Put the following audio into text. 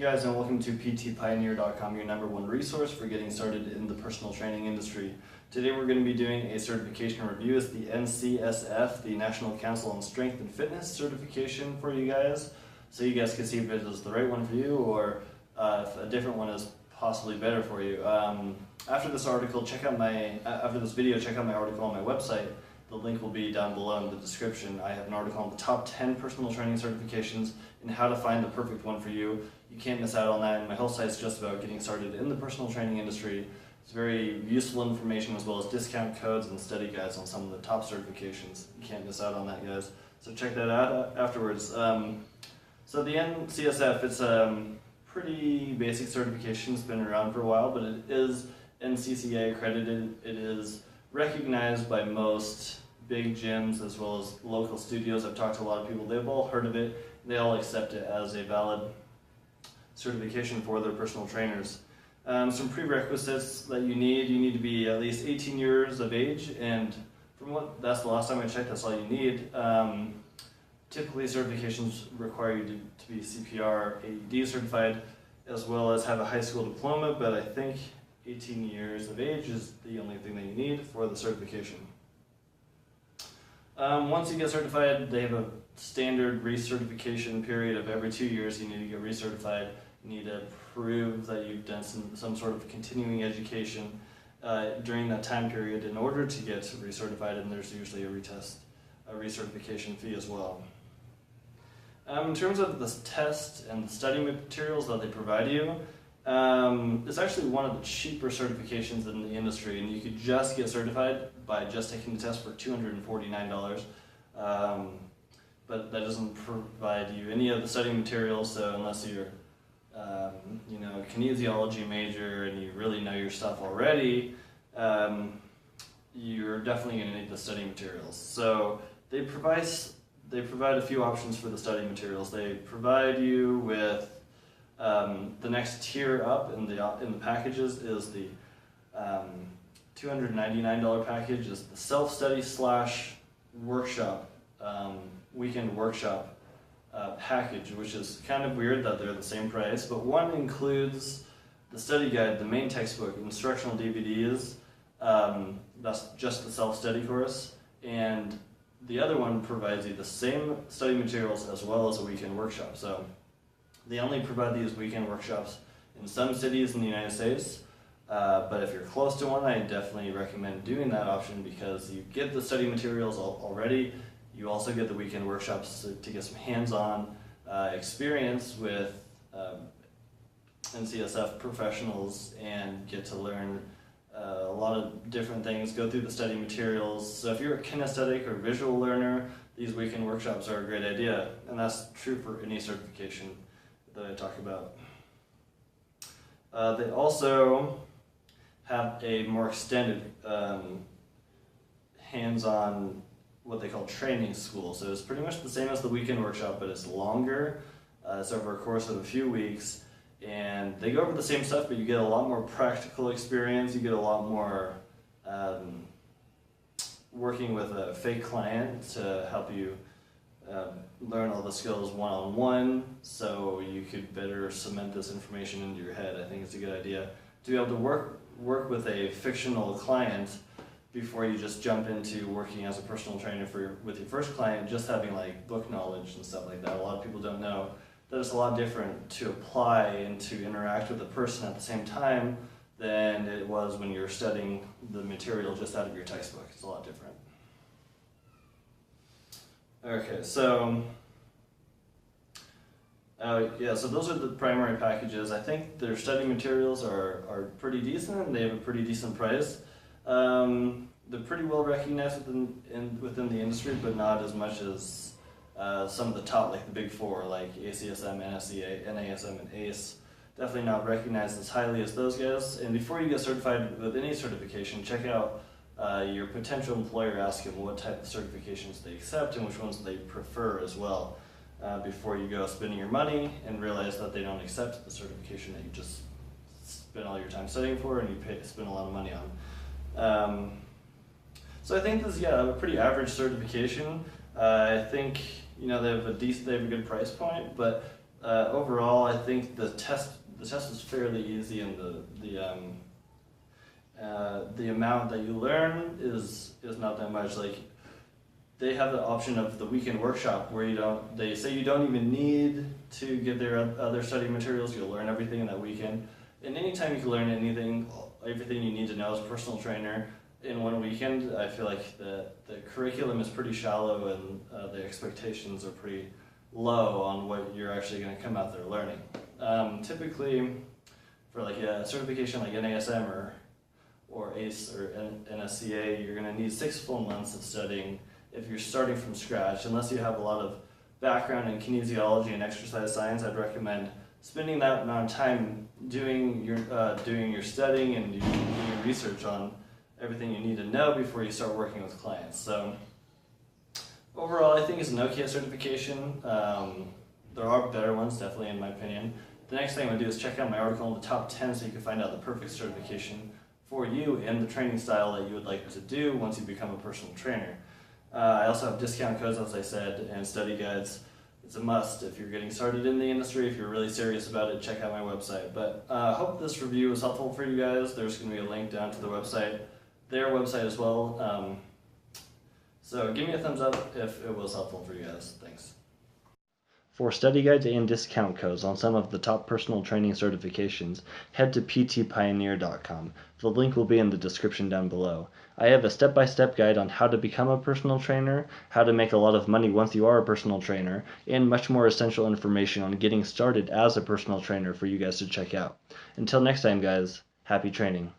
guys, and welcome to PTPioneer.com, your #1 resource for getting started in the personal training industry. Today we're going to be doing a certification review. It's the NCSF, the National Council on Strength and Fitness certification for you guys, so you guys can see if it is the right one for you or if a different one is possibly better for you. After this video, check out my article on my website. The link will be down below in the description. I have an article on the top 10 personal training certifications and how to find the perfect one for you. You can't miss out on that, and my whole site is just about getting started in the personal training industry. It's very useful information as well as discount codes and study guides on some of the top certifications. You can't miss out on that, guys. So check that out afterwards. So the NCSF, it's a pretty basic certification. It's been around for a while, but it is NCCA accredited. It is recognized by most big gyms as well as local studios. I've talked to a lot of people. They've all heard of it. They all accept it as a valid certification for their personal trainers. Some prerequisites that you need to be at least 18 years of age, and that's the last time I checked, that's all you need. Typically certifications require you to be CPR, AED certified, as well as have a high school diploma, but I think 18 years of age is the only thing that you need for the certification. Once you get certified, they have a standard recertification period of every 2 years. You need to get recertified. You need to prove that you've done some sort of continuing education during that time period in order to get recertified, and there's usually a recertification fee as well. In terms of the test and the study materials that they provide you, it's actually one of the cheaper certifications in the industry, and you could just get certified by just taking the test for $249. But that doesn't provide you any of the study materials, so unless you're a kinesiology major and you really know your stuff already, you're definitely going to need the study materials. So they provide a few options for the study materials. They provide you with the next tier up in the packages is the $299 package, is the self-study / workshop, weekend workshop package, which is kind of weird that they're the same price, but one includes the study guide, the main textbook, instructional DVDs, that's just the self-study course, and the other one provides you the same study materials as well as a weekend workshop. So they only provide these weekend workshops in some cities in the United States, but if you're close to one, I definitely recommend doing that option because you get the study materials already. You also get the weekend workshops to get some hands-on experience with NCSF professionals and get to learn a lot of different things, go through the study materials. So if you're a kinesthetic or visual learner, these weekend workshops are a great idea, and that's true for any certification that I talk about. They also have a more extended hands-on, what they call training school. So it's pretty much the same as the weekend workshop, but it's longer. It's over a course of a few weeks, and they go over the same stuff, but you get a lot more practical experience. You get a lot more working with a fake client to help you learn all the skills one-on-one, so you could better cement this information into your head. I think it's a good idea to be able to work with a fictional client before you just jump into working as a personal trainer with your first client, just having like book knowledge and stuff like that. A lot of people don't know that it's a lot different to apply and to interact with a person at the same time than it was when you're studying the material just out of your textbook. It's a lot different. Okay, so so those are the primary packages. I think their study materials are pretty decent, and they have a pretty decent price. They're pretty well recognized within the industry, but not as much as some of the top, like the big four, like ACSM, NSCA, NASM, and ACE. Definitely not recognized as highly as those guys. And before you get certified with any certification, check out your potential employer. Ask them what type of certifications they accept and which ones they prefer as well, before you go spending your money and realize that they don't accept the certification that you just spent all your time studying for and you spend a lot of money on. So I think this is a pretty average certification. I think they have a good price point, but Overall, I think the test was fairly easy, and the amount that you learn is not that much. Like, they have the option of the weekend workshop where they say you don't even need to get their other study materials. You'll learn everything in that weekend. And anytime you can learn everything you need to know as a personal trainer in one weekend, I feel like the curriculum is pretty shallow, and the expectations are pretty low on what you're actually going to come out there learning. Typically, for like a certification like NASM or ACE or NSCA, you're going to need 6 full months of studying if you're starting from scratch. Unless you have a lot of background in kinesiology and exercise science, I'd recommend spending that amount of time doing your studying and doing your research on everything you need to know before you start working with clients. So overall, I think it's an okay certification. There are better ones, definitely, in my opinion. The next thing I'm going to do is check out my article on the top 10 so you can find out the perfect certification for you and the training style that you would like to do once you become a personal trainer. I also have discount codes, as I said, and study guides. It's a must if you're getting started in the industry. If you're really serious about it, check out my website. But I hope this review was helpful for you guys. There's going to be a link down to the website, their website as well. So give me a thumbs up if it was helpful for you guys. Thanks. For study guides and discount codes on some of the top personal training certifications, head to ptpioneer.com. The link will be in the description down below. I have a step-by-step guide on how to become a personal trainer, how to make a lot of money once you are a personal trainer, and much more essential information on getting started as a personal trainer for you guys to check out. Until next time, guys, happy training.